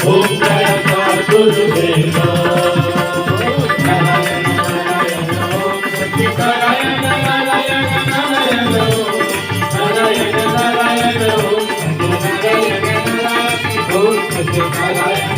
ओम जयकार गुरुदेव नारायण नारायण ओम सत्यनारायण नारायण नारायण नारायण नारायण ओम सत्यनारायण नारायण ओम सत्यनारायण